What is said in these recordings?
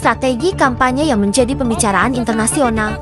strategi kampanye yang menjadi pembicaraan internasional,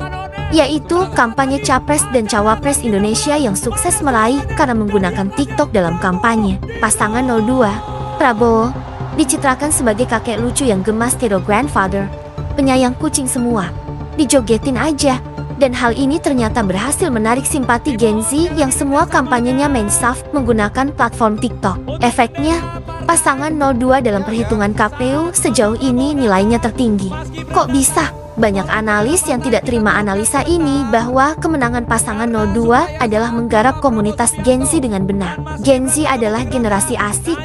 yaitu kampanye Capres dan Cawapres Indonesia yang sukses meraih karena menggunakan TikTok dalam kampanye. Pasangan 02, Prabowo, dicitrakan sebagai kakek lucu yang gemas Tero grandfather, penyayang kucing semua, dijogetin aja. Dan hal ini ternyata berhasil menarik simpati Gen Z yang semua kampanyenya main soft menggunakan platform TikTok. Efeknya, pasangan 02 dalam perhitungan KPU sejauh ini nilainya tertinggi. Kok bisa? Banyak analis yang tidak terima analisa ini bahwa kemenangan pasangan 02 adalah menggarap komunitas Gen Z dengan benar. Gen Z adalah generasi asik,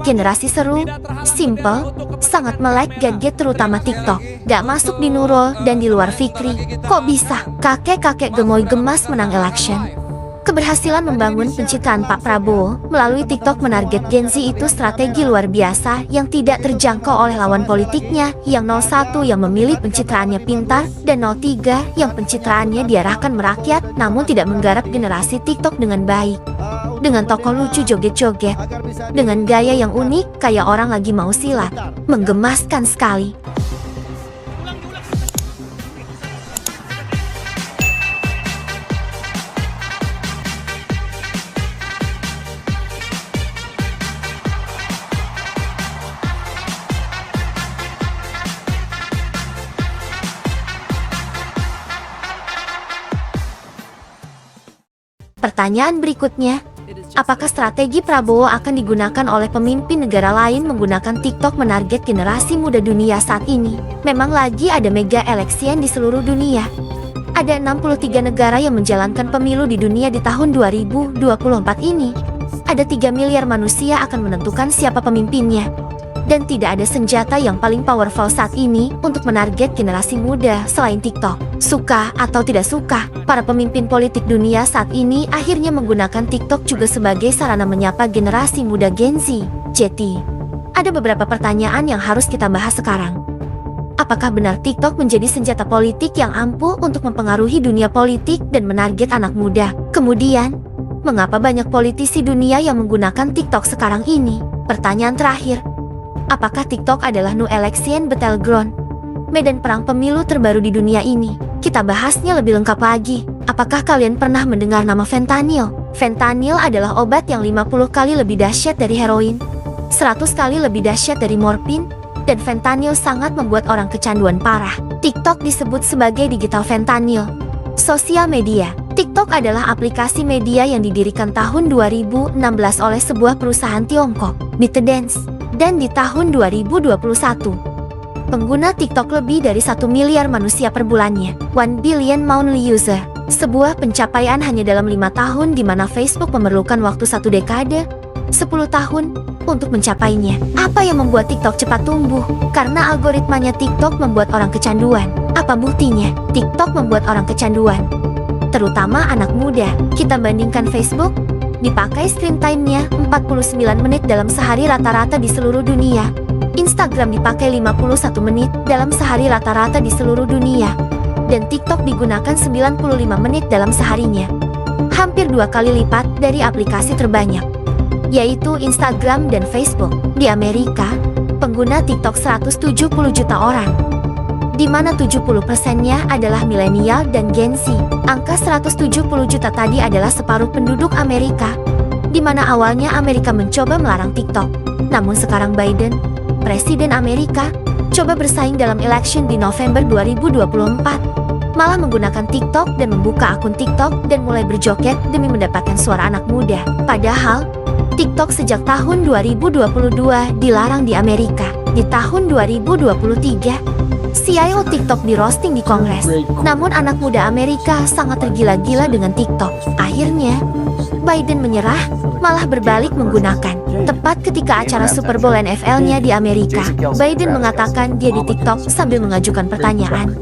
generasi seru, simple, sangat melek gadget terutama TikTok. Gak masuk di Nurul dan di luar Fikri. Kok bisa? Kakek-kakek gemoy gemas menang election. Keberhasilan membangun pencitraan Pak Prabowo melalui TikTok menarget Gen Z itu strategi luar biasa yang tidak terjangkau oleh lawan politiknya, yang 01 yang memilih pencitraannya pintar dan 03 yang pencitraannya diarahkan merakyat namun tidak menggarap generasi TikTok dengan baik. Dengan tokoh lucu joget-joget, dengan gaya yang unik kayak orang lagi mau silat, menggemaskan sekali. Pertanyaan berikutnya, apakah strategi Prabowo akan digunakan oleh pemimpin negara lain menggunakan TikTok menarget generasi muda dunia saat ini? Memang lagi ada mega election di seluruh dunia. Ada 63 negara yang menjalankan pemilu di dunia di tahun 2024 ini. Ada 3 miliar manusia akan menentukan siapa pemimpinnya. Dan tidak ada senjata yang paling powerful saat ini untuk menarget generasi muda selain TikTok. Suka atau tidak suka, para pemimpin politik dunia saat ini akhirnya menggunakan TikTok juga sebagai sarana menyapa generasi muda Gen Z. Jadi, ada beberapa pertanyaan yang harus kita bahas sekarang. Apakah benar TikTok menjadi senjata politik yang ampuh untuk mempengaruhi dunia politik dan menarget anak muda? Kemudian, mengapa banyak politisi dunia yang menggunakan TikTok sekarang ini? Pertanyaan terakhir, apakah TikTok adalah new election battleground, medan perang pemilu terbaru di dunia ini? Kita bahasnya lebih lengkap lagi. Apakah kalian pernah mendengar nama fentanyl? Fentanyl adalah obat yang 50 kali lebih dahsyat dari heroin, 100 kali lebih dahsyat dari morfin, dan fentanyl sangat membuat orang kecanduan parah. TikTok disebut sebagai digital fentanyl. Sosial media. TikTok adalah aplikasi media yang didirikan tahun 2016 oleh sebuah perusahaan Tiongkok, ByteDance. Dan di tahun 2021, pengguna TikTok lebih dari 1 miliar manusia per bulannya, 1 billion monthly user. Sebuah pencapaian hanya dalam 5 tahun di mana Facebook memerlukan waktu 1 dekade, 10 tahun, untuk mencapainya. Apa yang membuat TikTok cepat tumbuh? Karena algoritmanya TikTok membuat orang kecanduan. Apa buktinya? TikTok membuat orang kecanduan, terutama anak muda. Kita bandingkan Facebook, dipakai screen time-nya 49 menit dalam sehari rata-rata di seluruh dunia. Instagram dipakai 51 menit dalam sehari rata-rata di seluruh dunia. Dan TikTok digunakan 95 menit dalam seharinya. Hampir 2 kali lipat dari aplikasi terbanyak, yaitu Instagram dan Facebook. Di Amerika, pengguna TikTok 170 juta orang, di mana 70%-nya adalah milenial dan Gen Z. Angka 170 juta tadi adalah separuh penduduk Amerika, di mana awalnya Amerika mencoba melarang TikTok. Namun sekarang Biden, Presiden Amerika, coba bersaing dalam election di November 2024, malah menggunakan TikTok dan membuka akun TikTok dan mulai berjoget demi mendapatkan suara anak muda. Padahal, TikTok sejak tahun 2022 dilarang di Amerika. Di tahun 2023, CIO TikTok di roasting di Kongres. Namun anak muda Amerika sangat tergila-gila dengan TikTok. Akhirnya, Biden menyerah, malah berbalik menggunakan. Tepat ketika acara Super Bowl NFL-nya di Amerika, Biden mengatakan dia di TikTok sambil mengajukan pertanyaan,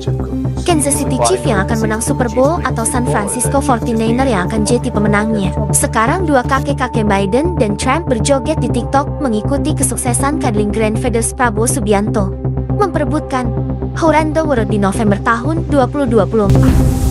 Kansas City Chiefs yang akan menang Super Bowl atau San Francisco 49er yang akan jadi pemenangnya. Sekarang dua kakek-kakek Biden dan Trump berjoget di TikTok mengikuti kesuksesan cuddling grandfathers Prabowo Subianto, memperebutkan Around the World di November tahun 2024.